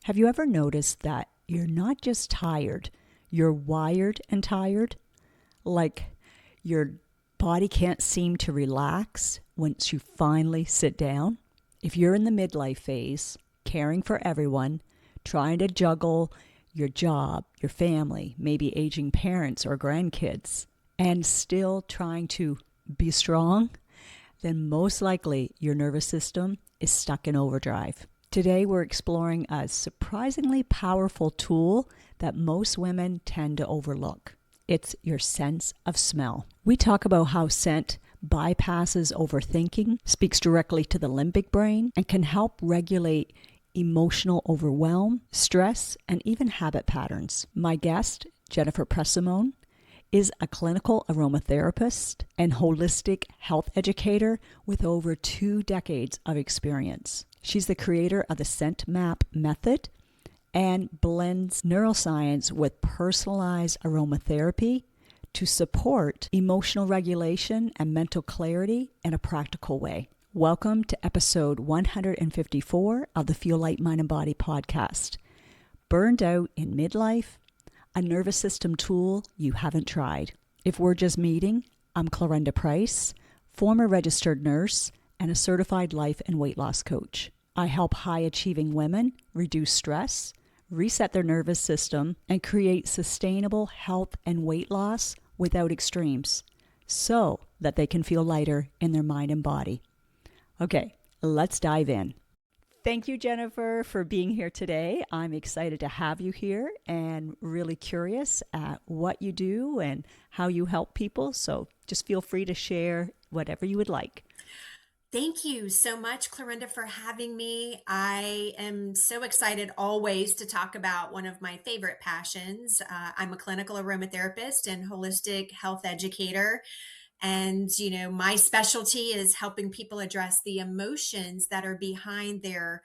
Have you ever noticed that you're not just tired, you're wired and tired? Like your body can't seem to relax once you finally sit down? If you're in the midlife phase, caring for everyone, trying to juggle your job, your family, maybe aging parents or grandkids, and still trying to be strong, then most likely your nervous system is stuck in overdrive. Today, we're exploring a surprisingly powerful tool that most women tend to overlook. It's your sense of smell. We talk about how scent bypasses overthinking, speaks directly to the limbic brain, and can help regulate emotional overwhelm, stress, and even habit patterns. My guest, Jennifer Pressimone, is a clinical aromatherapist and holistic health educator with over 2 decades of experience. She's the creator of the Scent Map method and blends neuroscience with personalized aromatherapy to support emotional regulation and mental clarity in a practical way. Welcome to episode 154 of the Feel Light, Mind, and Body podcast. Burned out in midlife? A nervous system tool you haven't tried. If we're just meeting, I'm Clarenda Price, former registered nurse and a certified life and weight loss coach. I help high-achieving women reduce stress, reset their nervous system, and create sustainable health and weight loss without extremes so that they can feel lighter in their mind and body. Okay, let's dive in. Thank you, Jennifer, for being here today. I'm excited to have you here and really curious at what you do and how you help people. So just feel free to share whatever you would like. Thank you so much, Clarenda, for having me. I am so excited always to talk about one of my favorite passions. I'm a clinical aromatherapist and holistic health educator. And, my specialty is helping people address the emotions that are behind their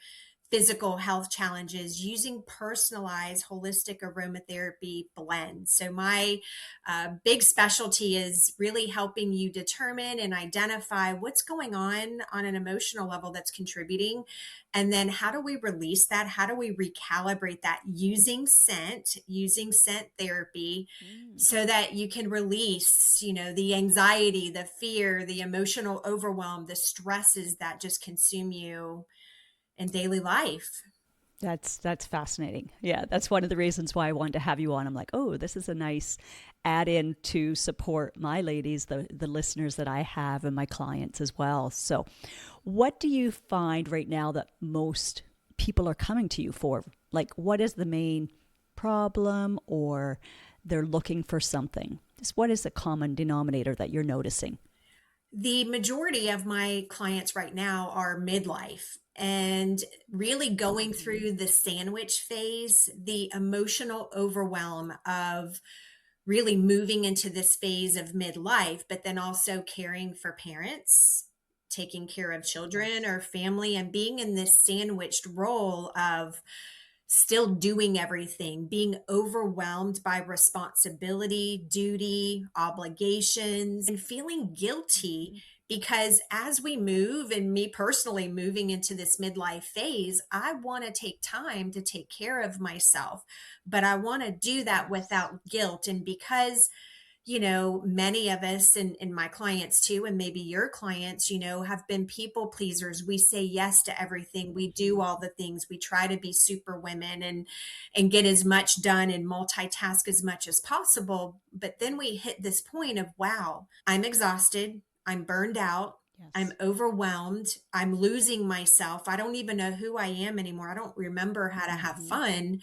physical health challenges using personalized holistic aromatherapy blends. So, my big specialty is really helping you determine and identify what's going on an emotional level that's contributing. And then, how do we release that? How do we recalibrate that using scent therapy? So that you can release, the anxiety, the fear, the emotional overwhelm, the stresses that just consume you in daily life. That's fascinating. Yeah, that's one of the reasons why I wanted to have you on. I'm like, oh, this is a nice add-in to support my ladies, the listeners that I have and my clients as well. So what do you find right now that most people are coming to you for? Like, what is the main problem, or they're looking for something? Just what is the common denominator that you're noticing? The majority of my clients right now are midlife and really going through the sandwich phase, the emotional overwhelm of really moving into this phase of midlife, but then also caring for parents, taking care of children Yes. or family, and being in this sandwiched role of still doing everything, being overwhelmed by responsibility, duty, obligations, and feeling guilty. Mhm. Because as we move, and me personally moving into this midlife phase, I want to take time to take care of myself, but I want to do that Yes. without guilt. And because many of us and my clients too, and maybe your clients, have been people pleasers. We say yes to everything. We do Mhm. all the things. We try to be super women and get as much done and multitask as much as possible. But then we hit this point of, wow, I'm exhausted. I'm burned out. I'm Yes. overwhelmed. I'm losing myself. I don't even know who I am anymore. I don't remember how to have Mhm. fun.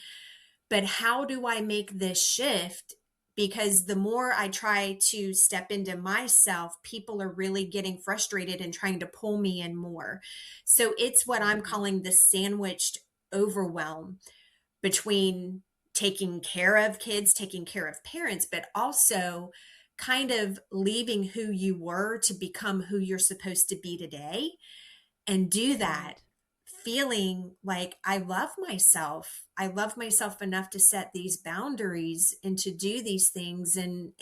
But how do I make this shift? Because the more I try to step into myself, people are really getting frustrated and trying to pull me in more. So it's what I'm Mhm. calling the sandwiched overwhelm between taking care of kids, taking care of parents, but also kind of leaving who you were to become who you're supposed to be today, and do that Right. feeling like I love myself. I love myself enough to set these boundaries and to do these things, and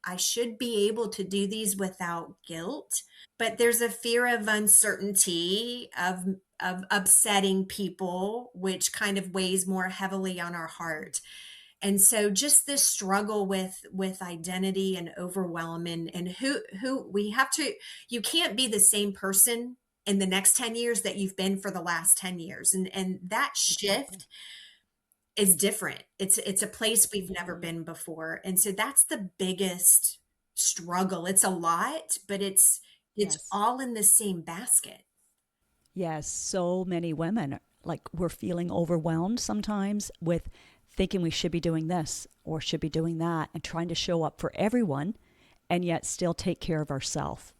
I should be able to do these without guilt. But there's a fear of uncertainty, of upsetting people, which kind of weighs more heavily on our heart. And so just this struggle with identity and overwhelm, and who we have to, you can't be the same person in the next 10 years that you've been for the last 10 years. And that Exactly. shift is different. It's a place we've never Mhm. been before. And so that's the biggest struggle. It's a lot, but it's Yes. all in the same basket. Yes, so many women, like we're feeling overwhelmed sometimes with thinking we should be doing this or should be doing that and trying to show up for everyone and yet still take care of ourselves.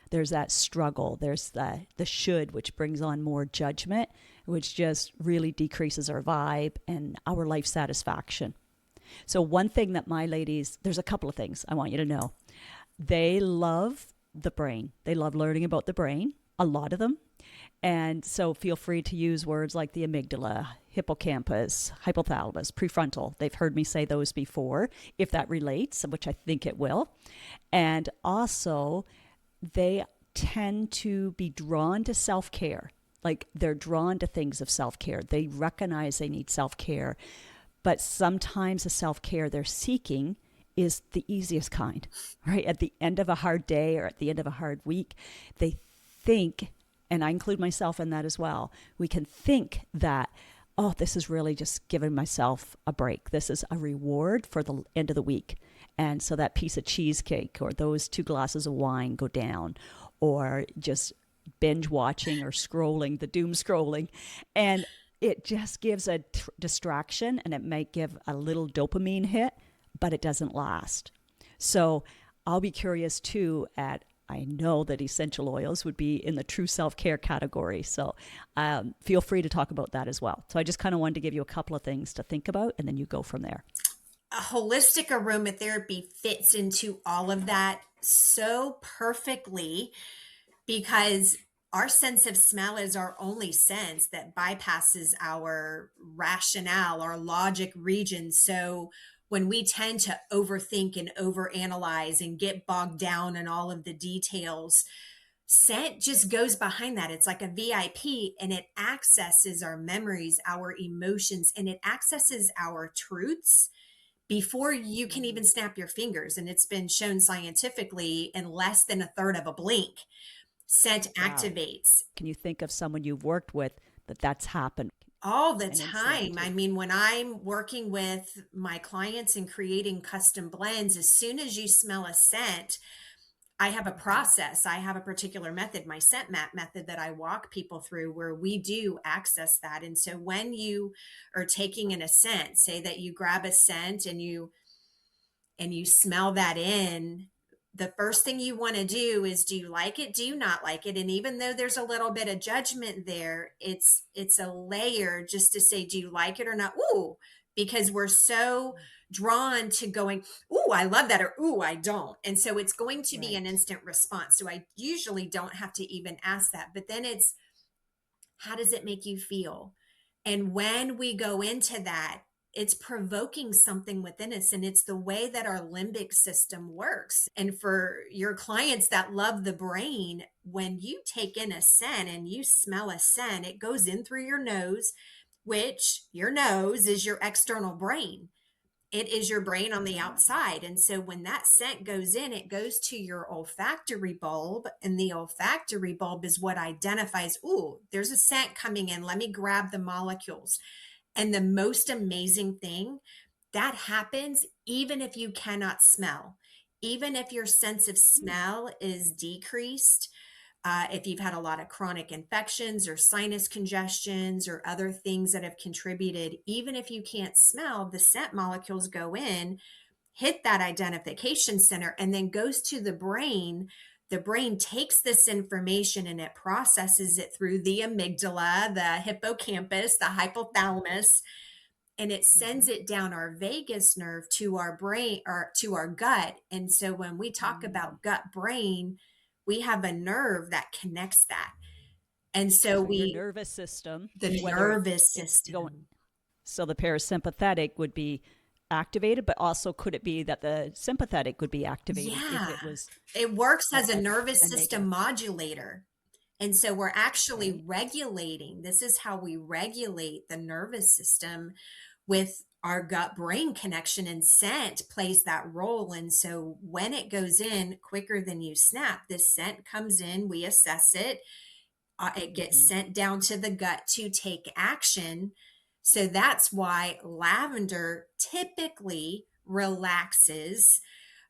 There's that struggle. There's the should, which brings on more judgment, which just really decreases our vibe and our life satisfaction. So, one thing that my ladies, there's a couple of things I want you to know. They love the brain, they love learning about the brain, a lot of them. And so feel free to use words like the amygdala, hippocampus, hypothalamus, prefrontal. They've heard me say those before, if that relates, which I think it will. And also, they tend to be drawn to self care. Like they're drawn to things of self care. They recognize they need self care, but sometimes the self care they're seeking is the easiest kind, right? At the end of a hard day or at the end of a hard week, they think, and I include myself in that as well, we can think that, oh, this is really just giving myself a break. This is a reward for the end of the week. And so that piece of cheesecake or those 2 glasses of wine go down, or just binge watching or scrolling, the doom scrolling. And it just gives a distraction, and it might give a little dopamine hit, but it doesn't last. So I'll be curious too at, I know that essential oils would be in the true self care category. So feel free to talk about that as well. So I just kind of wanted to give you a couple of things to think about, and then you go from there. A holistic aromatherapy fits into all of that so perfectly, because our sense of smell is our only sense that bypasses our rationale, our logic region. So when we tend to overthink and overanalyze and get bogged down in all of the details, scent just goes behind that. It's like a VIP, and it accesses our memories, our emotions, and it accesses our truths before you can even snap your fingers. And it's been shown scientifically in less than a third of a blink, scent Wow. activates Can you think of someone you've worked with that that's happened? all the An incident time. I too. mean, when I'm working with my clients and creating custom blends, as soon as you smell a scent, I have a Mm-hmm. process. I have a particular method, my scent map method, that I walk people through where we do access that. And so when you are taking in a scent, say that you grab a scent and you smell that in, the first thing you want to do is, do you like it, do you not like it? And even though there's a little bit of judgment there, it's a layer just to say, do you like it or not? Ooh, because we're so drawn to going, ooh, I love that, or ooh, I don't. And so it's going to be an Right. instant response, so I usually don't have to even ask that. But then it's, how does it make you feel? And when we go into that, it's provoking something within us, and it's the way that our limbic system works. And for your clients that love the brain, when you take in a scent and you smell a scent, it goes in through your nose, which your nose is your external brain. It is your brain on the outside. And so when that scent goes in, it goes to your olfactory bulb. And the olfactory bulb is what identifies, ooh, there's a scent coming in. Let me grab the molecules. And the most amazing thing that happens even if you cannot smell, even if your sense of smell is decreased, if you've had a lot of chronic infections or sinus congestions or other things that have contributed, even if you can't smell, the scent molecules go in, hit that identification center, and then goes to the brain. The brain takes this information and it processes it through the amygdala, the hippocampus, the hypothalamus, and it Mm-hmm. sends it down our vagus nerve to our brain, or to our gut. And so when we talk Mm. about gut brain, we have a nerve that connects that. And so So your we, nervous system, the whether nervous it's going, system. so the parasympathetic would be activated, but also could it be that the sympathetic would be activated if Yeah. it was It works as a a nervous system negative? modulator. And so we're actually Okay. regulating. This is how we regulate the nervous system with our gut brain connection, and scent plays that role. And so when it goes in quicker than you snap, this scent comes in, we assess it, it gets Mm-hmm. sent down to the gut to take action. So that's why lavender typically relaxes,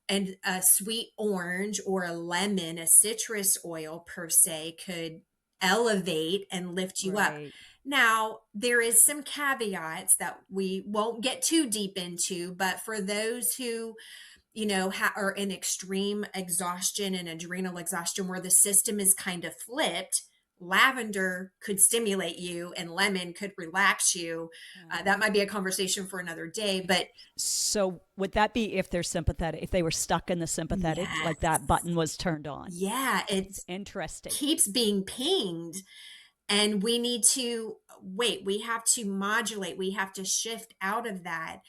and a sweet orange or a lemon, a citrus oil per se, could elevate and lift you up. Right. Now, there is some caveats that we won't get too deep into, but for those who, are in extreme exhaustion and adrenal exhaustion where the system is kind of flipped, lavender could stimulate you and lemon could relax you. That Uh, might be a conversation for another day, but so would that be if they're sympathetic, if they were stuck in the sympathetic, like that yes. button was turned on? Yeah, That's it interesting. keeps being pinged, and we need to wait. We have to modulate. We have to shift out of that.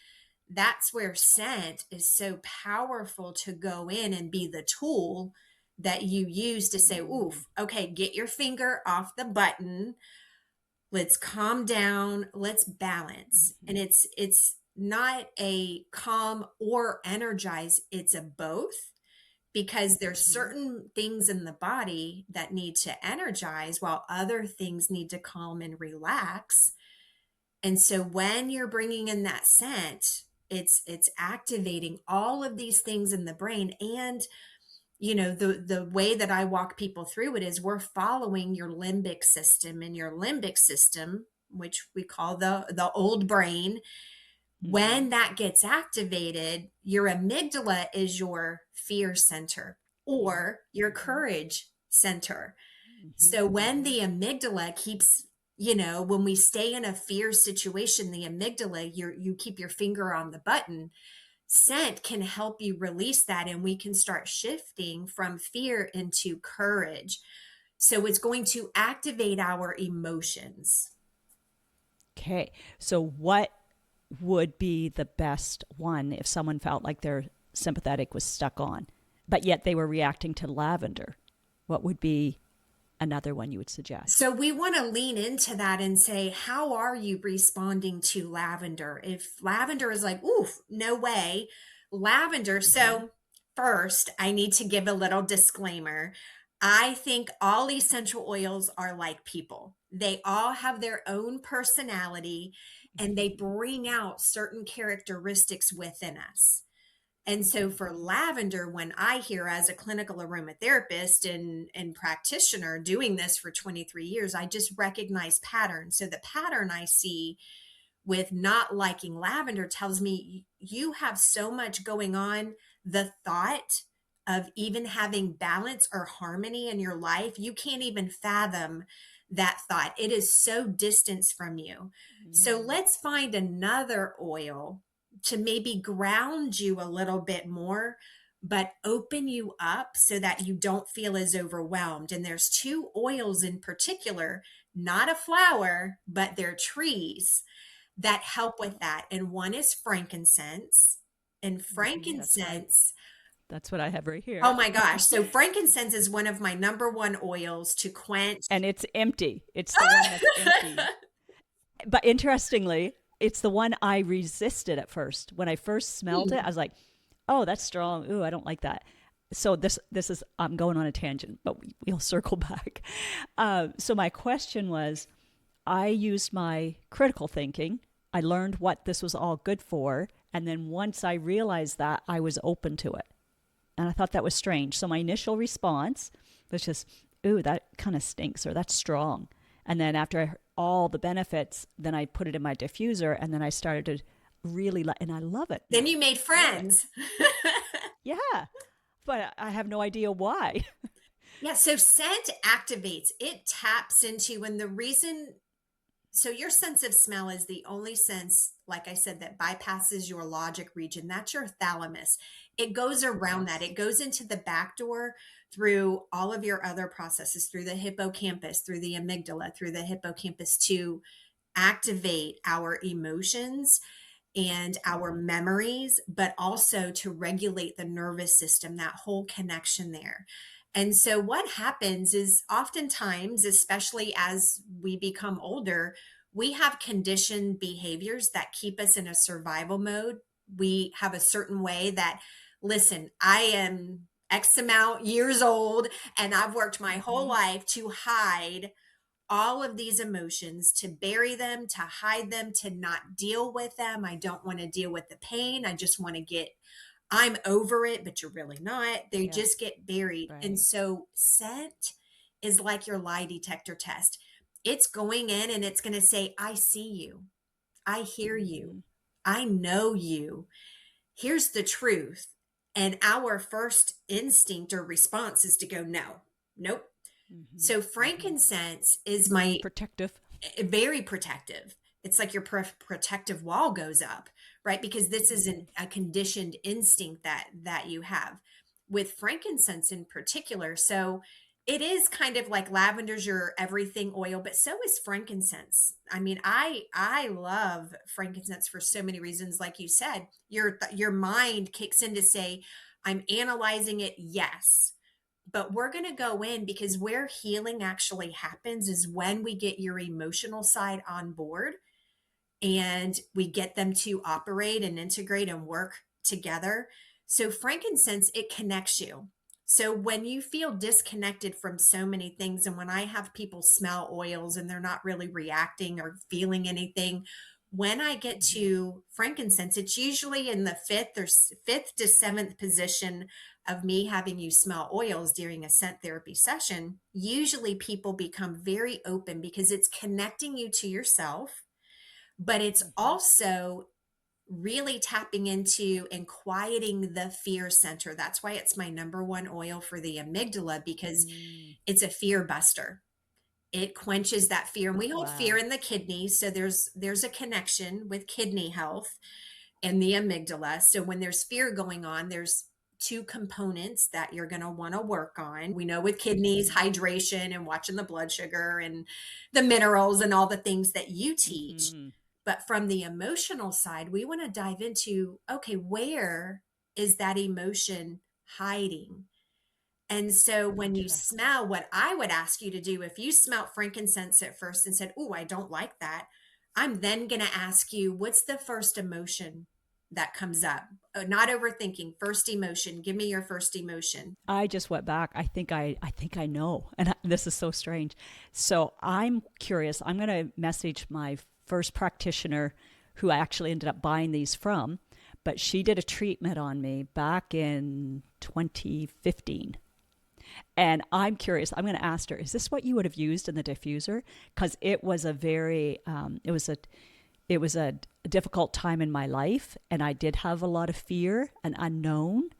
That's where scent is so powerful, to go in and be the tool that you use to say, Mm, oof, okay, get your finger off the button. Let's calm down. Let's balance. mm-hmm. And it's not a calm or energize, it's a both, because there's Mm-hmm. certain things in the body that need to energize while other things need to calm and relax. And so when you're bringing in that scent, it's activating all of these things in the brain. And the way that I walk people through it is we're following your limbic system, and your limbic system, which we call the old brain. Mm-hmm. When that gets activated, your amygdala is your fear center or your Mm-hmm. courage center. Mm-hmm. So when Mm-hmm. the amygdala keeps, when we stay in a fear situation, the amygdala, you keep your finger on the button. Scent can help you release that, and we can start shifting from fear into courage. So it's going to activate our emotions. Okay. So what would be the best one if someone felt like their sympathetic was stuck on, but yet they were reacting to lavender? What would be another one you would suggest? So we want to lean into that and say, how are you responding to lavender? If lavender is like, oof, no way, lavender. Mm-hmm. So first, I need to give a little disclaimer. I think all essential oils are like people. They all have their own personality, and they bring out certain characteristics within us. And so for Mm-hmm. lavender, when I hear, as a clinical aromatherapist and practitioner doing this for 23 years, I just recognize patterns. So the pattern I see with not liking lavender tells me you have so much going on. The thought of even having balance or harmony in your life, you can't even fathom that thought. It is so distant from you. So Mm-hmm. let's find another oil to maybe ground you a little bit more, but open you up so that you don't feel as overwhelmed. And there's two oils in particular, not a flower, but they're trees that help with that. And one is frankincense. And Mm-hmm. frankincense, That's what I have right oh here. my gosh. So frankincense is one of my number one oils to quench. And it's empty. It's the one that's empty. But interestingly, it's the one I resisted at first. When I first smelled it, I was like, "Oh, that's strong. Ooh, I don't like that." So this is I'm going on a tangent, but we'll circle back. So my question was, I used my critical thinking. I learned what this was all good for, and then once I realized that, I was open to it, and I thought that was strange. So my initial response was just, "Ooh, that kind of stinks," or "That's strong." And then after I heard all the benefits, then I put it in my diffuser, and then I started to really and I love it Then now. you made Love it. friends. Yeah, but I have no idea why. Yeah, so scent activates, it taps into, and the reason So your sense of smell is the only sense, like I said, that bypasses your logic region. That's your thalamus. It goes around that. Yes. It goes into the back door through all of your other processes, through the hippocampus, through the amygdala, through the hippocampus to activate our emotions and our Mhm. memories, but also to regulate the nervous system, that whole connection there. And so, what happens is oftentimes, especially as we become older, we have conditioned behaviors that keep us in a survival mode. We have a certain way that, listen, I am X amount years old and I've worked my whole Mhm. life to hide all of these emotions, to bury them, to hide them, to not deal with them. I don't want to deal with the pain. I just want to get, I'm over it, but you're really not. They Yeah. just get buried. And Right. so scent is like your lie detector test. It's going in and it's going to say, I see you. I hear you. Mhm. I know you. Here's the truth. And our first instinct or response is to go, no, nope. Mhm. So Mhm. frankincense is my Protective. very protective. It's like your protective wall goes up, right? Because this is Mhm. a conditioned instinct that you have with frankincense in particular. So it is kind of like lavender's your everything oil, but so is frankincense. I mean, I love frankincense for so many reasons. Like you said, your mind kicks in to say, I'm analyzing it, yes, but we're going to go in because where healing actually happens is when we get your emotional side on board and we get them to operate and integrate and work together. So, frankincense, it connects you. So, when you feel disconnected from so many things, and when I have people smell oils and they're not really reacting or feeling anything, when I get Mhm. to frankincense, it's usually in the fifth to seventh position of me having you smell oils during a scent therapy session. Usually, people become very open because it's connecting you to yourself, but it's Mhm. also really tapping into and quieting the fear center. That's why it's my number one oil for the amygdala, because Mm. it's a fear buster. It quenches that fear, and we hold fear Wow. in the kidneys, so there's a connection with kidney health and the amygdala. So when there's fear going on, there's two components that you're going to want to work on. We know with kidneys, Mhm. hydration and watching the blood sugar and the minerals and all the things that you teach. Mhm. But from the emotional side, we want to dive into, okay, where is that emotion hiding? And so when you Interesting. smell, what I would ask you to do, if you smelt frankincense at first and said, oh, I don't like that, I'm then going to ask you, what's the first emotion that comes up? Not overthinking, first emotion. Give me your first emotion. I just went back. I think I know. And this is so strange. So I'm curious. I'm going to message my first practitioner who I actually ended up buying these from, but she did a treatment on me back in 2015. And I'm curious. I'm going to ask her, is this what you would have used in the diffuser? Because it was a very, it was a difficult time in my life, and I did have a lot of fear and unknown.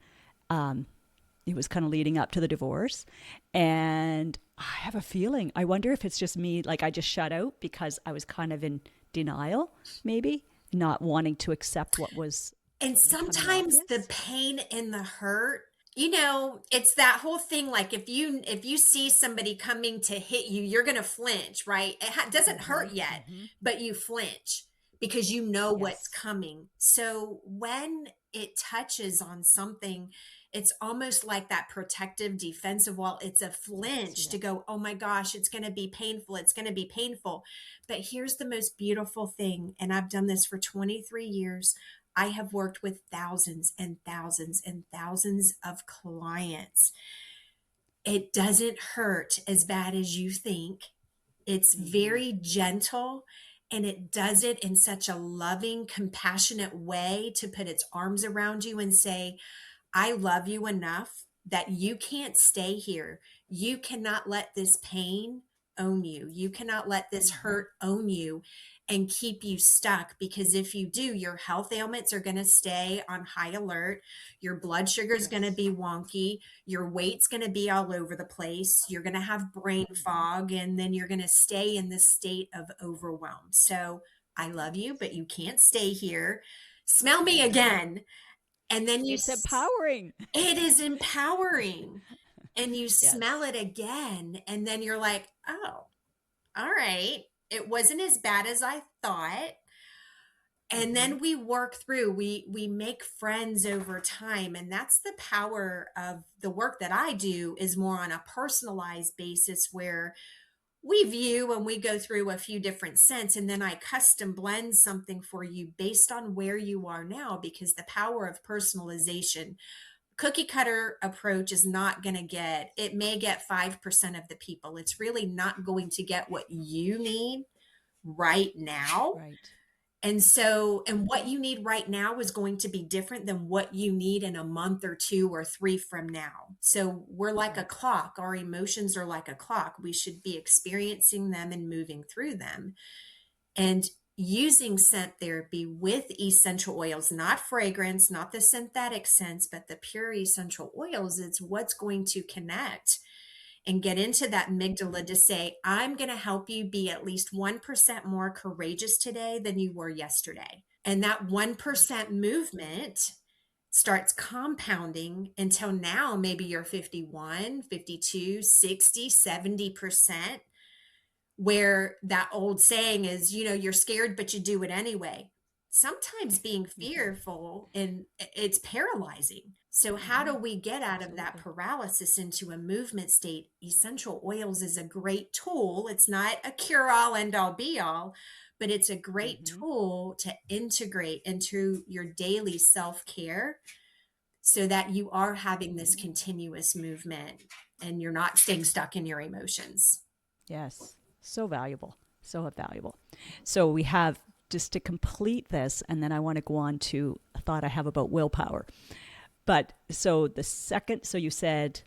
It was kind of leading up to the divorce, and I have a feeling. I wonder if it's just me, like I just shut out because I was kind of in denial, maybe not wanting to accept what was And becoming sometimes the obvious. pain and the hurt, it's that whole thing, like if you see somebody coming to hit you, you're going to flinch, right? Doesn't Mm-hmm. hurt yet, Mm-hmm. but you flinch because you know what's Yes. coming. So when it touches on something, it's almost like that protective defensive wall. It's a Yes. flinch to Yes. go, oh my gosh, it's going to be painful, it's going to be painful. But here's the most beautiful thing, and I've done this for 23 years. I have worked with thousands and thousands and thousands of clients. It doesn't hurt as bad as you think. It's Mm-hmm. very gentle, and it does it in such a loving, compassionate way to put its arms around you and say, I love you enough that you can't stay here. You cannot let this pain own you. You cannot let this Mm-hmm. hurt own you. and keep you stuck. Because if you do, your health ailments are going to stay on high alert. Your blood sugar is going to Yes. be wonky. Your weight's going to be all over the place. You're going to have brain Hmm. fog, and then you're going to stay in this state of overwhelm. So I love you, but you can't stay here. Smell me Hmm. again. And then It's empowering. it is empowering. And you smell Yes. it again. And then you're like, oh, all right. It wasn't as bad as I thought. And Hmm. then we work through, we make friends over time. And that's the power of the work that I do, is more on a personalized basis, where we view and we go through a few different scents, and then I custom blend something for you based on where you are now. Because the power of personalization, cookie cutter approach is not going to get, it may get 5% of the people. It's really not going to get what you need right now. Right. And so, and what you need right now is going to be different than what you need in a month or two or three from now. So we're like a Right. clock. Our emotions are like a clock. We should be experiencing them and moving through them. And using scent therapy with essential oils, not fragrance, not the synthetic scents, but the pure essential oils, it's what's going to connect and get into that amygdala to say, I'm going to help you be at least 1% more courageous today than you were yesterday. And that Right. 1% movement starts compounding until now maybe you're 51, 52, 60, 70%, where that old saying is, you're scared, but you do it anyway. Sometimes being Hmm. fearful, and it's paralyzing. So how do Hmm. we get out of that Absolutely. paralysis into a movement state? Essential oils is a great tool. It's not a cure all, end all, be all, but it's a great Hmm. tool to integrate into your daily self care, so that you are having this Hmm. continuous movement and you're not staying stuck in your emotions. Yes. So valuable. So valuable. So we have, just to complete this, and then I want to go on to a thought I have about willpower. But so the second, so you said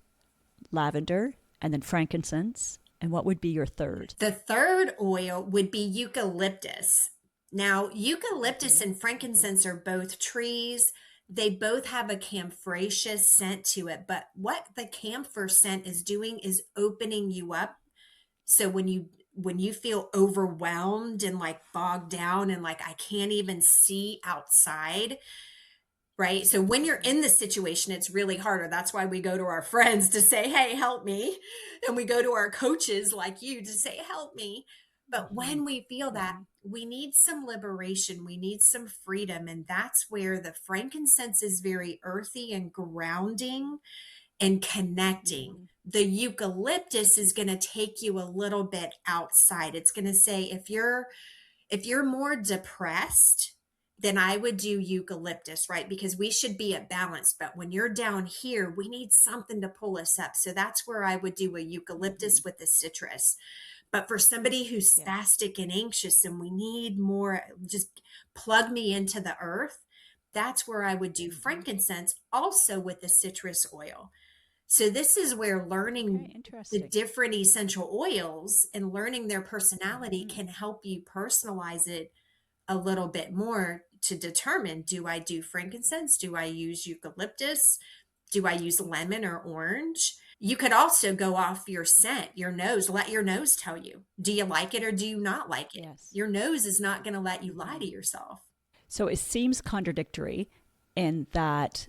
lavender and then frankincense. And what would be your third? The third oil would be eucalyptus. Now, eucalyptus Hmm. and frankincense are both trees. They both have a camphoraceous scent to it, but what the camphor scent is doing is opening you up. So when you feel overwhelmed and like bogged down and like I can't even see outside, right? So when you're Hmm. in this situation, it's really harder. That's why we go to our friends to say, hey, help me. And we go to our coaches like you to say, help me. But Hmm. when we feel that, Hmm. we need some liberation, we need some freedom. And that's where the frankincense is very earthy and grounding and connecting. Hmm. The eucalyptus is going to take you a little bit outside. It's going to say, if you're more depressed, then I would do eucalyptus, right? Because we should be at balance. But when you're down here, we need something to pull us up. So that's where I would do a Hmm. eucalyptus with the citrus. But for somebody who's Yes. spastic and anxious and we need more, just plug me into the earth, that's where I would do Hmm. frankincense also with the citrus oil. So this is where Okay. learning the Interesting. different essential oils and learning their personality Hmm. can help you personalize it a little bit more to determine, do I do frankincense? Do I use eucalyptus? Do I use lemon or orange? You could also go off your scent, your nose, let your nose tell you. Do you like it or do you not like it? Yes. Your nose is not going to let you lie to Hmm. yourself. So it seems contradictory in that,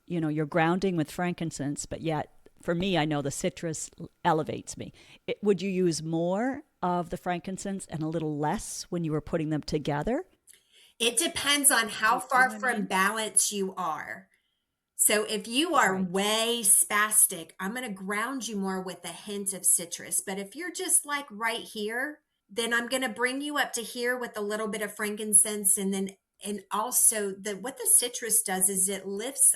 you're grounding with frankincense, but yet for me, I know the citrus elevates me. Would you use more of the frankincense and a little less when you were putting them together? It depends on how Do you far know what I from mean? balance you are. So if you are Right. way spastic, I'm going to ground you more with a hint of citrus. But if you're just like right here, then I'm going to bring you up to here with a little bit of frankincense, and also the what the citrus does is it lifts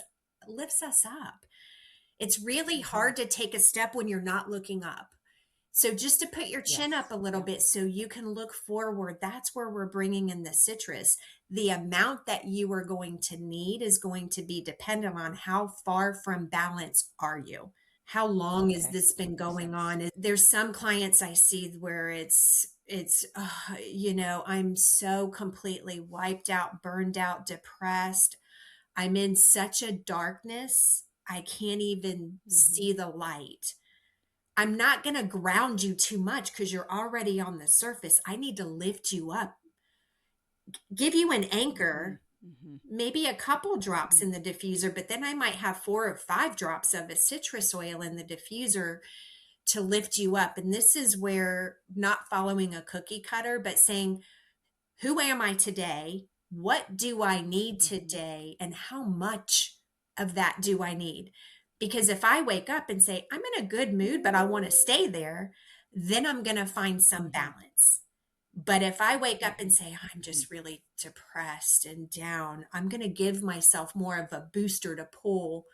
us up. It's really Hmm. hard to take a step when you're not looking up. So just to put your chin up Yes. a little Yeah. bit so you can look forward, that's where we're bringing in the citrus. The amount that you are going to need is going to be dependent on how far from balance are you? How long has Okay. this That been makes going sense. on? There's some clients I see where I'm so completely wiped out, burned out, depressed. I'm in such a darkness, I can't even Mm-hmm. see the light. I'm not going to ground you too much because you're already on the surface. I need to lift you up, give you an Mm-hmm. anchor, Mm-hmm. maybe a couple drops Mm-hmm. in the diffuser, but then I might have 4 or 5 drops of a citrus oil in the diffuser to lift you up. And this is where not following a cookie cutter, but saying, who am I today? What do I need Mm-hmm. today? And how much of that do I need? Because if I wake up and say, I'm in a good mood, but I want to stay there, then I'm going to find some Mm-hmm. balance. But if I wake up and Mm-hmm. say, I'm Mm-hmm. just really depressed and down, I'm going to give myself more of a booster to pull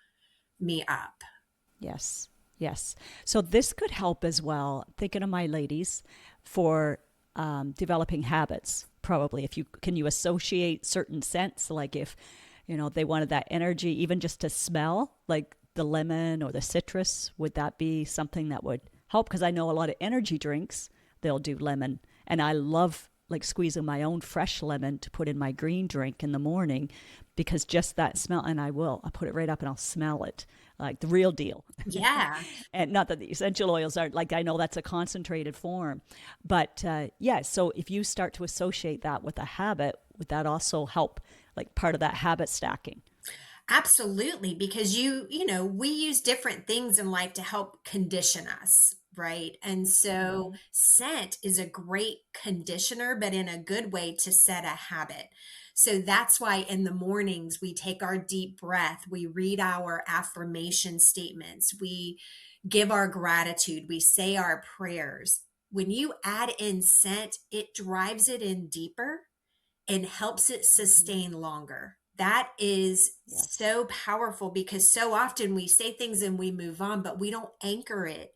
me up. Yes. Yes. So this could help as well. Thinking of my ladies for developing habits. Probably, if you can, you associate certain scents, like if they wanted that energy, even just to smell, like the lemon or the citrus. Would that be something that would help? Because I know a lot of energy drinks, they'll do lemon, and I love like squeezing my own fresh lemon to put in my green drink in the morning, because just that smell, and I'll put it right up and I'll smell it like the real deal. Yeah. And not that the essential oils aren't, like, I know that's a concentrated form, but yeah, so if you start to associate that with a habit, would that also help, like part of that habit stacking? Absolutely, because we use different things in life to help condition us, right? And so Mm-hmm. scent is a great conditioner, but in a good way to set a habit. So that's why in the mornings we take our deep breath, we read our affirmation statements, we give our gratitude, we say our prayers. When you add in scent, it drives it in deeper and helps it Mm-hmm. sustain longer. That is Yes. so powerful because so often we say things and we move on, but we don't anchor it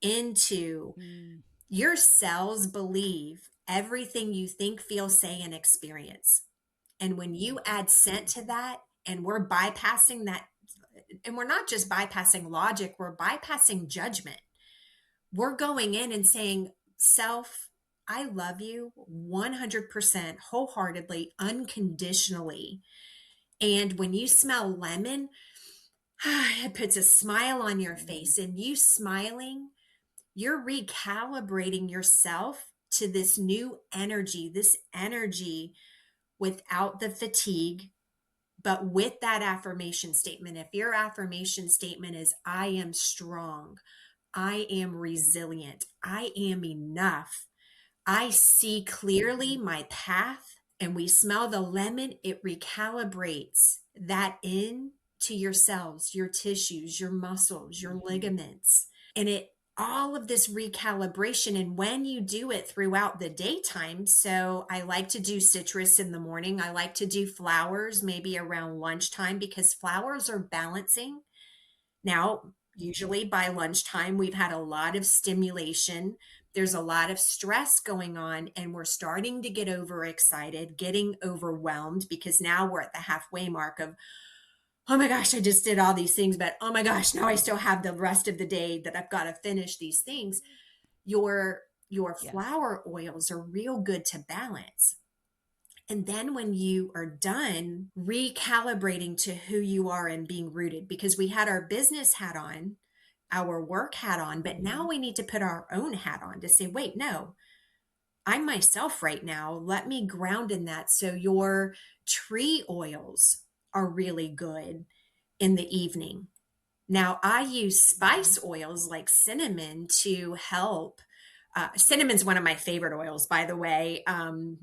into Mm. your cells believe everything you think, feel, say, and experience. And when you add scent to Mm-hmm. that, and we're bypassing that, and we're not just bypassing logic, we're bypassing judgment. We're going in and saying, self, I love you 100%, wholeheartedly, unconditionally. And when you smell lemon, it puts a smile on your Mm. face. And you smiling, you're recalibrating yourself to this energy without the fatigue, but with that affirmation statement. If your affirmation statement is, I am strong, I am resilient, I am enough, I see clearly Mm-hmm. my path, and we smell the lemon, it recalibrates that in to your cells, your tissues, your muscles, your Mm-hmm. ligaments. And it all of this recalibration, and when you do it throughout the daytime, so I like to do citrus in the morning, I like to do flowers maybe around lunchtime because flowers are balancing. Now, usually by lunchtime, we've had a lot of stimulation. There's a lot of stress going on, and we're starting to get overexcited, getting overwhelmed because now we're at the halfway mark of, oh my gosh, I just did all these things, but oh my gosh, now I still have the rest of the day that I've got to finish these things. Your Yes. flower oils are real good to balance. And then when you are done recalibrating to who you are and being rooted, because we had our business hat on, our work hat on, but Mm-hmm. now we need to put our own hat on to say, wait, no, I'm myself right now. Let me ground in that. So your tree oils are really good in the evening. Now, I use Mm-hmm. spice oils like cinnamon to help. Cinnamon's one of my favorite oils, by the way.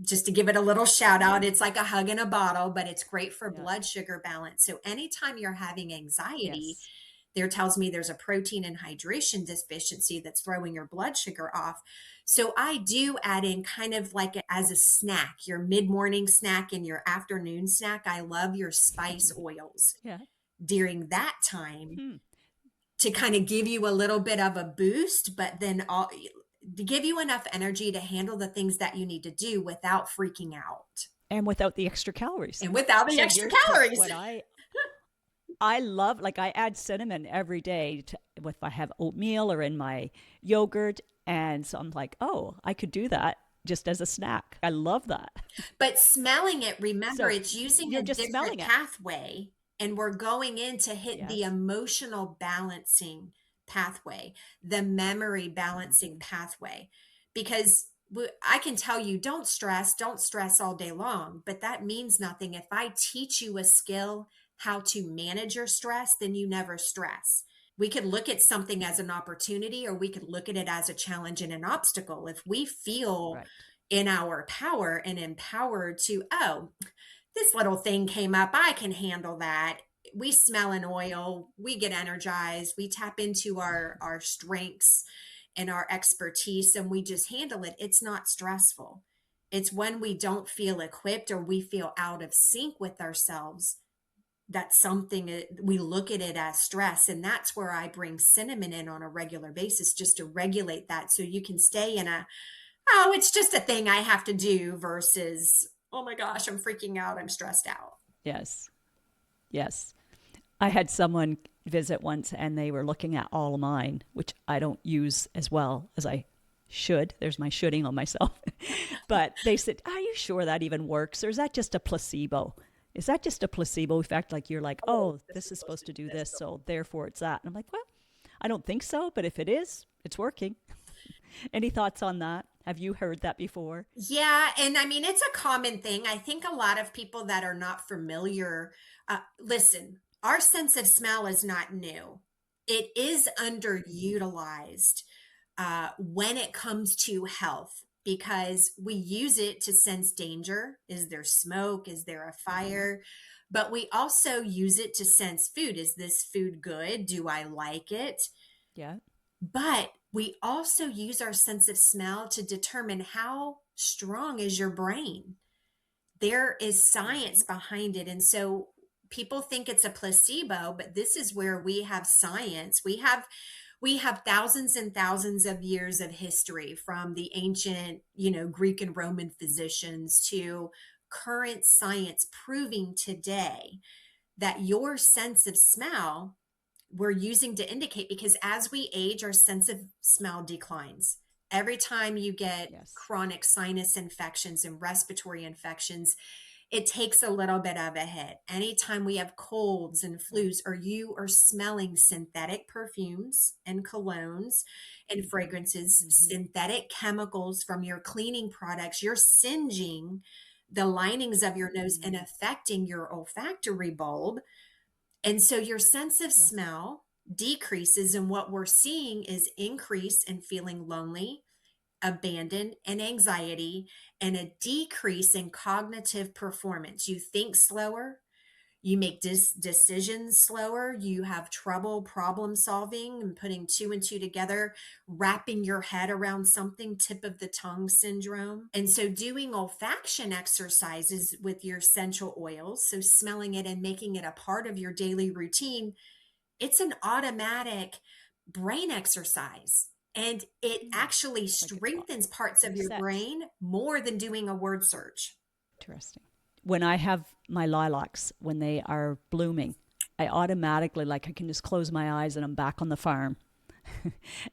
Just to give it a little shout out, Mm. it's like a hug in a bottle, but it's great for Yeah. blood sugar balance. So, anytime you're having anxiety, Yes. there tells me there's a protein and hydration deficiency that's throwing your blood sugar off. So, I do add in kind of like as a snack, your mid morning snack and your afternoon snack. I love your spice oils Yeah. during that time Hmm. to kind of give you a little bit of a boost, but then all to give you enough energy to handle the things that you need to do without freaking out And without the extra calories. and without the So extra you're, because calories. what I love, like I add cinnamon every day to, if I have oatmeal or in my yogurt. And so I'm like, oh, I could do that just as a snack. I love that. But smelling it, remember, So it's using you're a just different smelling it. pathway, and we're going in to hit the Yes. emotional balancing pathway, the memory balancing Hmm. pathway. Because I can tell you, don't stress all day long, but that means nothing. If I teach you a skill, how to manage your stress, then you never stress. We could look at something as an opportunity, or we could look at it as a challenge and an obstacle. If we feel Right. in our power and empowered to, oh, this little thing came up, I can handle that. We smell an oil, we get energized, we tap into our strengths and our expertise, and we just handle it. It's not stressful. It's when we don't feel equipped or we feel out of sync with ourselves, that's something we look at it as stress. And that's where I bring cinnamon in on a regular basis, just to regulate that, so you can stay in a, oh, it's just a thing I have to do, versus, oh my gosh, I'm freaking out, I'm stressed out. Yes. Yes. I had someone visit once and they were looking at all of mine, which I don't use as well as I should. There's my shoulding on myself. But they said, are you sure that even works? Or is that just a placebo? Is that just a placebo effect? Like you're like, oh, this is supposed to do this, so therefore it's that. And I'm like, well, I don't think so, but if it is, it's working. Any thoughts on that? Have you heard that before? Yeah, and I mean, it's a common thing. I think a lot of people that are not familiar, listen, our sense of smell is not new. It is Mm-hmm. underutilized when it comes to health, because we use it to sense danger. Is there smoke? Is there a Mm-hmm. fire? But we also use it to sense food. Is this food good? Do I like it? Yeah. But we also use our sense of smell to determine how strong is your brain. There is Mm-hmm. science behind it. And so people think it's a placebo, but this is where we have science. We have thousands and thousands of years of history, from the ancient, Greek and Roman physicians to current science, proving today that your sense of smell we're using to indicate, because as we age, our sense of smell declines. Every time you get Yes. chronic sinus infections and respiratory infections, it takes a little bit of a hit. Anytime we have colds and Yeah. flus, or you are smelling synthetic perfumes and colognes and fragrances, Mm-hmm. synthetic chemicals from your cleaning products, you're singeing the linings of your nose and Mm. affecting your olfactory bulb. And so your sense of Yes. smell decreases, and what we're seeing is increase in feeling lonely, abandoned, and anxiety, and a decrease in cognitive performance. You think slower, you make decisions slower, you have trouble problem solving and putting two and two together, wrapping your head around something, tip of the tongue syndrome. And so doing olfaction exercises with your essential oils, so smelling it and making it a part of your daily routine, it's an automatic brain exercise. And it Mm. actually Like it strengthens parts of your resets. brain more than doing a word search. Interesting. When I have my lilacs, when they are blooming, I automatically, like, I can just close my eyes and I'm back on the farm.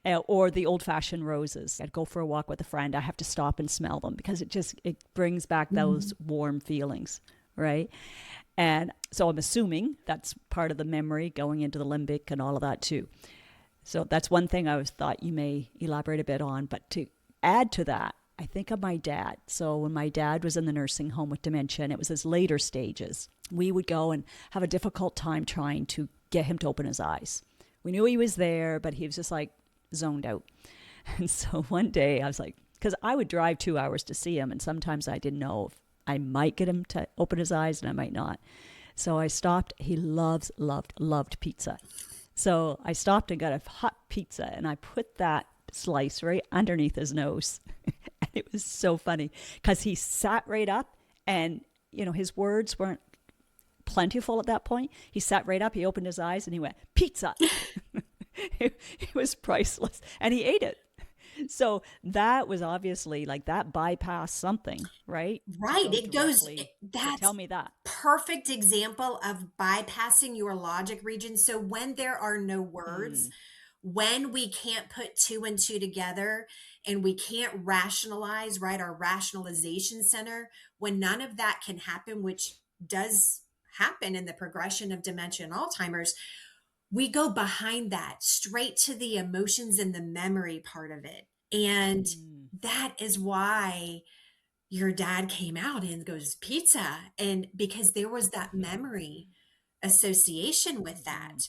Or the old fashioned roses. I'd go for a walk with a friend. I have to stop and smell them because it brings back those warm feelings, right? And so I'm assuming that's part of the memory going into the limbic and all of that too. So that's one thing I was thought you may elaborate a bit on. But to add to that, I think of my dad. So when my dad was in the nursing home with dementia, and it was his later stages, we would go and have a difficult time trying to get him to open his eyes. We knew he was there, but he was just like zoned out. And so one day I was like, because I would drive 2 hours to see him, and sometimes I didn't know if I might get him to open his eyes and I might not. So I stopped. He loved pizza. So I stopped and got a hot pizza and I put that slice right underneath his nose. And it was so funny because he sat right up and, his words weren't plentiful at that point. He sat right up, he opened his eyes and he went, pizza. It was priceless. And he ate it. So that was obviously like that bypassed something, right? To Right. go It goes, directly to that's tell me that. perfect example of bypassing your logic region. So when there are no words, Mm, when we can't put two and two together and we can't rationalize, right, our rationalization center, when none of that can happen, which does happen in the progression of dementia and Alzheimer's, we go behind that straight to the emotions and the memory part of it. And Mm, that is why your dad came out and goes, pizza. And because there was that memory association with mhm. that.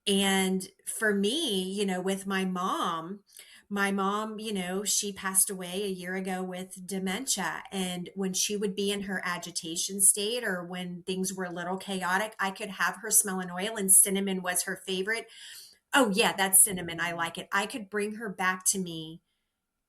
And for me, with my mom, she passed away a year ago with dementia. And when she would be in her agitation state or when things were a little chaotic, I could have her smell an oil, and cinnamon was her favorite. Oh, yeah, that's cinnamon. I Mm. like it. I could bring her back to me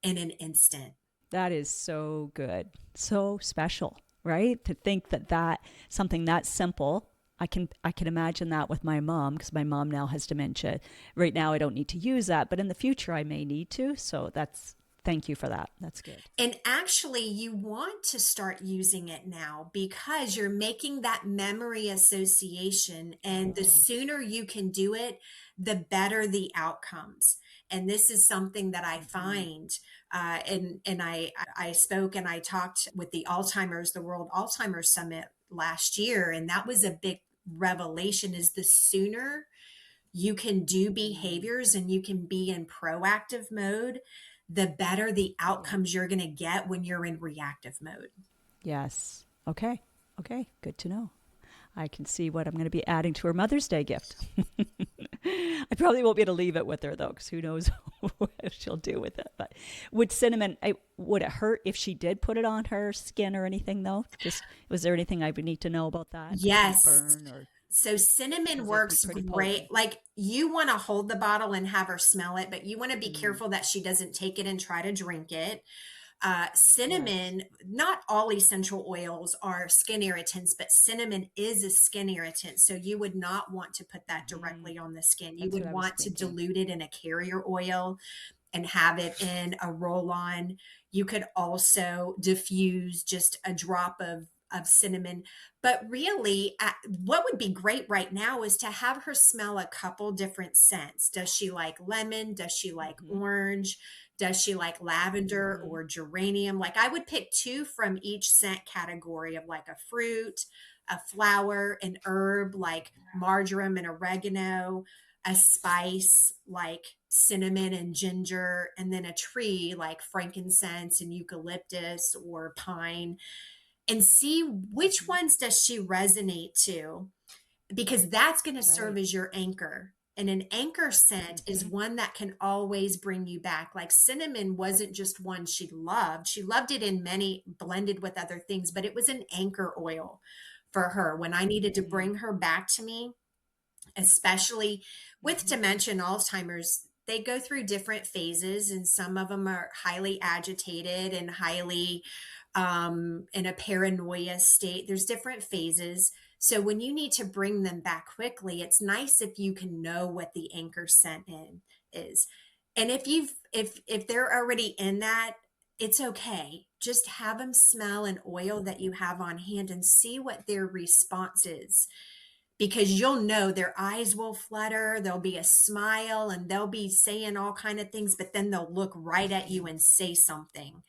in an instant. That is so good. So special, right? To think that something that simple. I can imagine that with my mom because my mom now has dementia. Right now I don't need to use that, but in the future I may need to. So that's thank you for that. That's good. And actually, you want to start using it now because you're making that memory association. And the Oh. sooner you can do it, the better the outcomes. And this is something that I Mhm. find. I spoke and I talked with the World Alzheimer's Summit last year. And that was a big revelation is the sooner you can do Mm. behaviors and you can be in proactive mode, the better the Yeah. outcomes you're going to get when you're in reactive mode. Yes. Okay. Okay. Good to know. I can see what I'm going to be adding to her Mother's Day gift. I probably won't be able to leave it with her though, because who knows what she'll do with it. But would it hurt if she did put it on her skin or anything though? Just was there anything I would need to know about that? Would it Yes. burn or So cinnamon because it'd be works pretty great. potent? Like you want to hold the bottle and have her smell it, but you want to be Mm, careful that she doesn't take it and try to drink it. yes. Cinnamon, not all essential oils are skin irritants, but cinnamon is a skin irritant. So you would not want to put that Hmm. directly on the skin. You That's what would I was want to thinking. dilute it in a carrier oil and have it in a roll on. You could also diffuse just a drop of cinnamon. But really, what would be great right now is to have her smell a couple different scents. Does she like lemon? Does she like Hmm. orange? Does she like lavender Hmm. or geranium? Like I would pick two from each scent category of like a fruit, a flower, an herb like marjoram and oregano, a spice like cinnamon and ginger, and then a tree like frankincense and eucalyptus or pine, and see which Hmm. ones does she resonate to, because that's going to serve Right. as your anchor. And an anchor scent is Hmm. one that can always bring you back. Like cinnamon wasn't just one she loved. She loved it in many blended with other things, but it was an anchor oil for her when I needed to Hmm. bring her back to me, especially with Hmm. dementia and Alzheimer's. They go through different phases, and some of them are highly agitated and highly in a paranoia state. There's different phases. So when you need to bring them back quickly, it's nice if you can know what the anchor scent in is. And if they're already in that, it's okay. Just have them smell an oil that you have on hand and see what their response is, because you'll know their eyes will flutter, there'll be a smile, and they'll be saying all kind of things, but then they'll look right at you Hmm. and say something.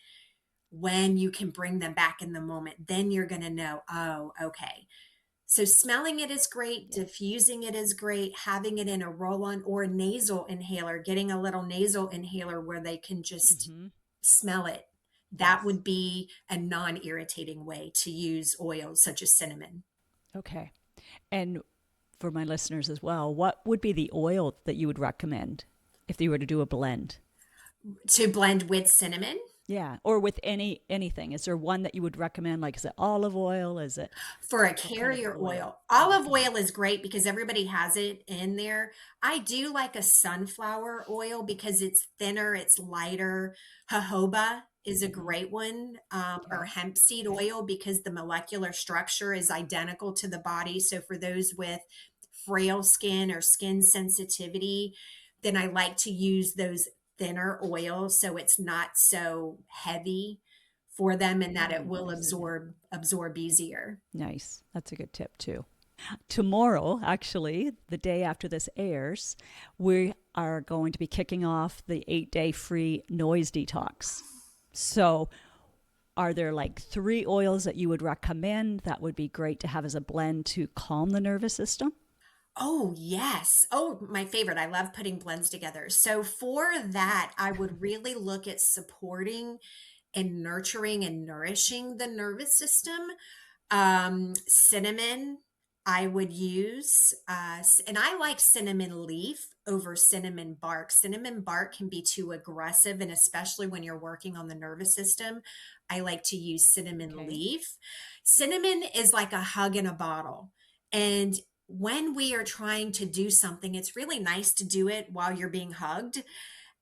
When you can bring them back in the moment, then you're going to know, oh, okay. So smelling it is great, Yeah. diffusing it is great, having it in a roll-on or a nasal inhaler, getting a little nasal inhaler where they can just Hmm. smell it. That Yes. would be a non-irritating way to use oils such as cinnamon. Okay. And for my listeners as well, what would be the oil that you would recommend if you were to do a blend? To blend with cinnamon. Yeah, or with anything. Is there one that you would recommend? Like, is it olive oil? Is it For a what kind of carrier oil? oil, olive Okay. oil is great because everybody has it in there. I do like a sunflower oil because it's thinner, it's lighter. Jojoba is a Hmm. great one, or Okay. hemp seed oil because the molecular structure is identical to the body. So for those with frail skin or skin sensitivity, then I like to use those thinner oils so it's not so heavy for them and that it will I see. absorb easier. Nice. That's a good tip too. Tomorrow, actually, the day after this airs, we are going to be kicking off the 8-day free noise detox. So, are there like 3 oils that you would recommend that would be great to have as a blend to calm the nervous system? Oh, yes. Oh, my favorite. I love putting blends together. So for that, I would really look at supporting and nurturing and nourishing the nervous system. Cinnamon, I would use, and I like cinnamon leaf over cinnamon bark. Cinnamon bark can be too aggressive, and especially when you're working on the nervous system, I like to use cinnamon Okay. leaf. Cinnamon is like a hug in a bottle. And when we are trying to do something, it's really nice to do it while you're being hugged.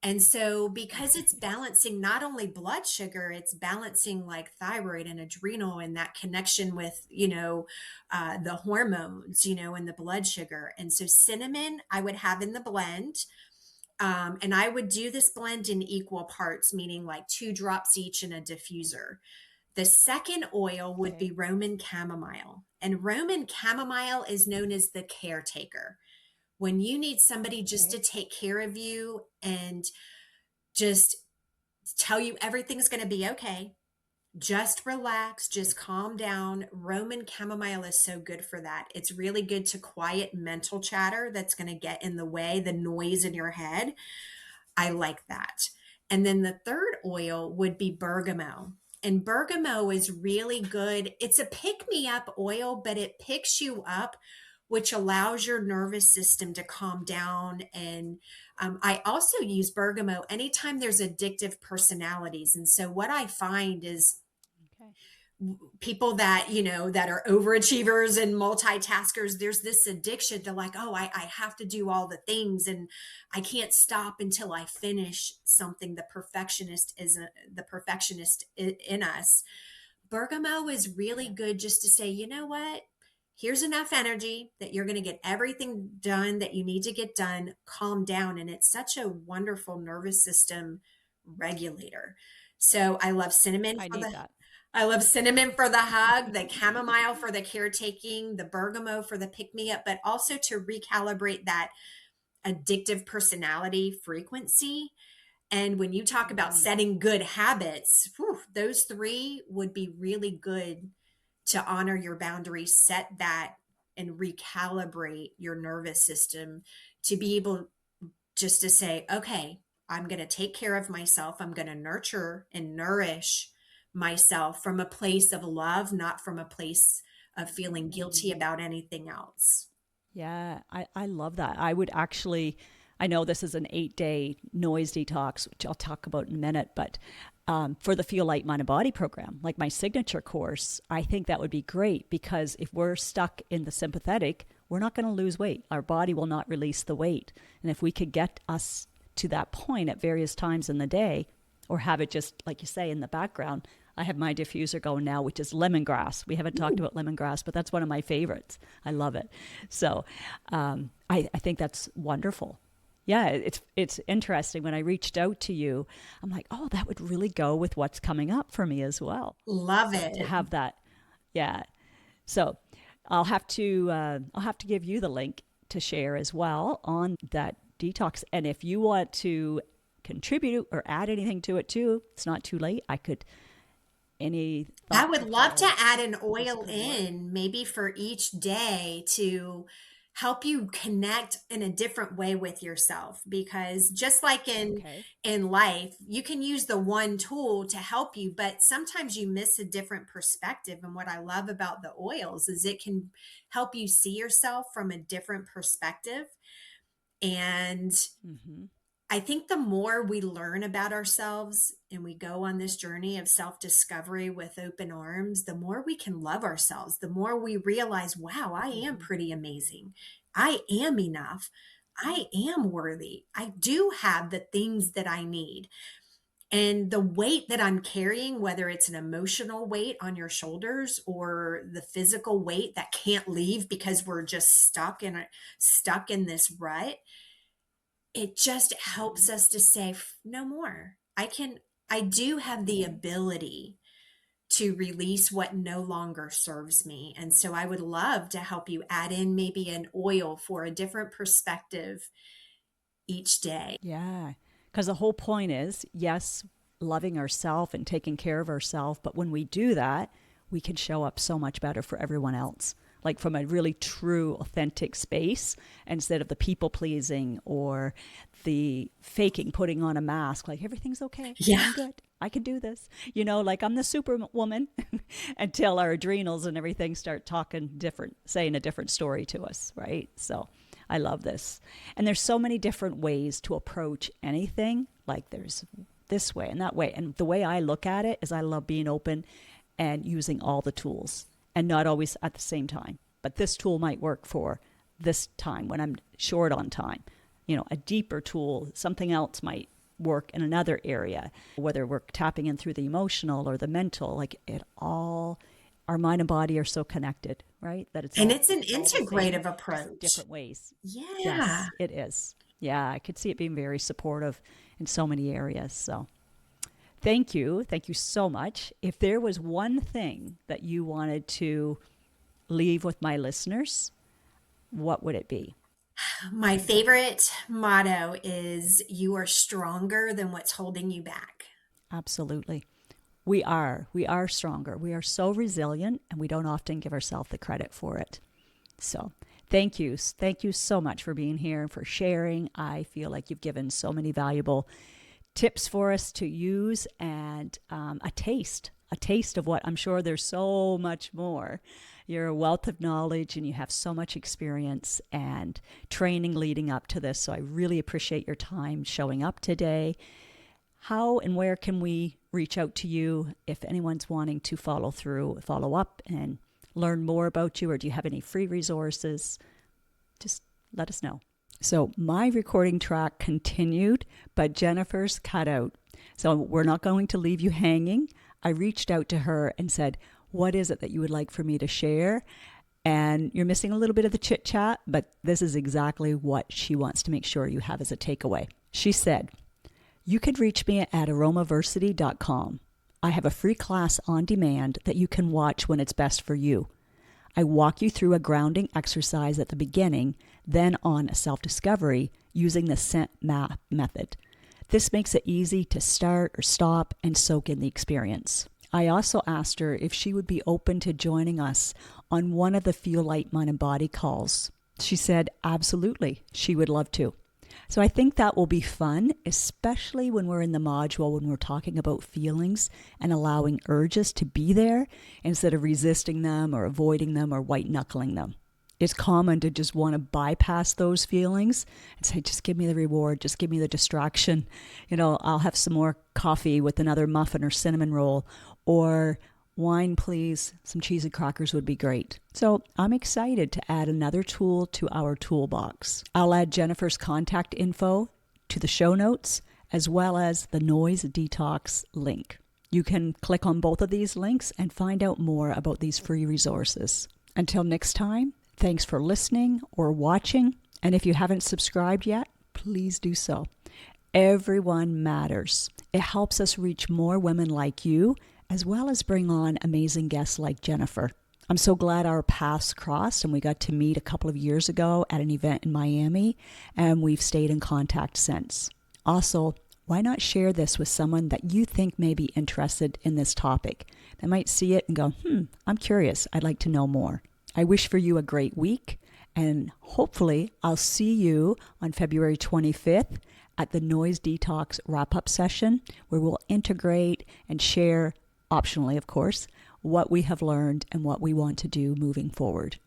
And so, because it's balancing not only blood sugar, it's balancing like thyroid and adrenal and that connection with, the hormones, and the blood sugar. And so, cinnamon, I would have in the blend. And I would do this blend in equal parts, meaning like 2 drops each in a diffuser. The second oil would be Okay. Roman chamomile. And Roman chamomile is known as the caretaker. When you need somebody just to Okay. take care of you and just tell you everything's going to be okay. Just relax, just calm down. Roman chamomile is so good for that. It's really good to quiet mental chatter that's going to get in the way, the noise in your head. I like that. And then the third oil would be bergamot. And bergamot is really good. It's a pick me up oil, but it picks you up, which allows your nervous system to calm down. And I also use bergamot anytime there's addictive personalities. And so what I find is Okay. people that that are overachievers and multitaskers, there's this addiction to like, oh, I have to do all the things and I can't stop until I finish something. The perfectionist in us. Bergamo is really Yeah. good just to say, you know what, here's enough energy that you're going to get everything done that you need to get done. Calm down. And it's such a wonderful nervous system regulator. So I need that. I love cinnamon for the hug, the chamomile for the caretaking, the bergamot for the pick me up, but also to recalibrate that addictive personality frequency. And when you talk about Mm. setting good habits, whew, those three would be really good to honor your boundaries, set that, and recalibrate your nervous system to be able just to say, okay, I'm going to take care of myself. I'm going to nurture and nourish myself from a place of love, not from a place of feeling guilty Mm. about anything else. Yeah, I love that. I would actually, I know this is an 8-day noise detox, which I'll talk about in a minute, but for the Feel Light Mind and Body program, like my signature course, I think that would be great because if we're stuck in the sympathetic, we're not going to lose weight. Our body will not release the weight. And if we could get us to that point at various times in the day, or have it just, like you say, in the background, I have my diffuser going now, which is lemongrass. We haven't talked about lemongrass, but that's one of my favorites. I love it. So I think that's wonderful. Yeah, it's interesting. When I reached out to you, I'm like, oh, that would really go with what's coming up for me as well. Love So to it. have that, yeah. So I'll have to give you the link to share as well on that detox. And if you want to contribute or add anything to it too, it's not too late. I could any I thoughts would or love to how add an this oil could work. in maybe for each day to help you connect in a different way with yourself, because just like Okay. in life you can use the one tool to help you, but sometimes you miss a different perspective. And what I love about the oils is it can help you see yourself from a different perspective. And Mm-hmm. I think the more we learn about ourselves and we go on this journey of self discovery with open arms, the more we can love ourselves, the more we realize, wow, I am Mm-hmm. pretty amazing. I am enough. Yeah. I am worthy. I do have the things that I need. And the weight that I'm carrying, whether it's an emotional weight on your shoulders or the physical weight that can't leave because we're just stuck in this rut, it just Mm-hmm. helps us to say no more. I do have the Mm-hmm. ability to release what no longer serves me. And so I would love to help you add in maybe an oil for a different perspective each day. Yeah. Because the whole point is, yes, loving ourselves and taking care of ourselves. But when we do that, we can show up so much better for everyone else. Like from a really true, authentic space instead of the people pleasing or the faking, putting on a mask, like everything's okay. Yeah. I'm good. I can do this. You know, like I'm the superwoman until our adrenals and everything start talking different, saying a different story to us, right? So I love this. And there's so many different ways to approach anything. Like there's this way and that way. And the way I look at it is I love being open and using all the tools and not always at the same time. But this tool might work for this time when I'm short on time. You know, a deeper tool, something else might work in another area, whether we're tapping in through the emotional or the mental, like it all, our mind and body are so connected, right? That And all, it's an all the same, integrative just approach. different ways. Yeah. Yes, it is. Yeah, I could see it being very supportive in so many areas. So thank you. Thank you so much. If there was one thing that you wanted to leave with my listeners, what would it be? My favorite motto is you are stronger than what's holding you back. Absolutely. We are. We are stronger. We are so resilient, and we don't often give ourselves the credit for it. So thank you. Thank you so much for being here and for sharing. I feel like you've given so many valuable tips for us to use and a taste of what I'm sure there's so much more. You're a wealth of knowledge and you have so much experience and training leading up to this. So I really appreciate your time showing up today. How and where can we reach out to you if anyone's wanting to follow up and learn more about you, or do you have any free resources? Just let us know. So my recording track continued, but Jennifer's cut out. So we're not going to leave you hanging. I reached out to her and said, what is it that you would like for me to share? And you're missing a little bit of the chit chat, but this is exactly what she wants to make sure you have as a takeaway. She said, you could reach me at aromatherapy.com. I have a free class on demand that you can watch when it's best for you. I walk you through a grounding exercise at the beginning, then on a self-discovery using the scent map method. This makes it easy to start or stop and soak in the experience. I also asked her if she would be open to joining us on one of the Feel Light Mind and Body calls. She said absolutely, she would love to. So I think that will be fun, especially when we're in the module, when we're talking about feelings and allowing urges to be there instead of resisting them or avoiding them or white knuckling them. It's common to just want to bypass those feelings and say, just give me the reward, just give me the distraction. You know, I'll have some more coffee with another muffin or cinnamon roll, or wine, please. Some cheese and crackers would be great. So I'm excited to add another tool to our toolbox. I'll add Jennifer's contact info to the show notes, as well as the noise detox link. You can click on both of these links and find out more about these free resources. Until next time, thanks for listening or watching. And if you haven't subscribed yet, please do so. Everyone matters. It helps us reach more women like you, as well as bring on amazing guests like Jennifer. I'm so glad our paths crossed and we got to meet a couple of years ago at an event in Miami, and we've stayed in contact since. Also, why not share this with someone that you think may be interested in this topic? They might see it and go, I'm curious. I'd like to know more. I wish for you a great week, and hopefully I'll see you on February 25th at the Noise Detox wrap-up session, where we'll integrate and share, optionally of course, what we have learned and what we want to do moving forward.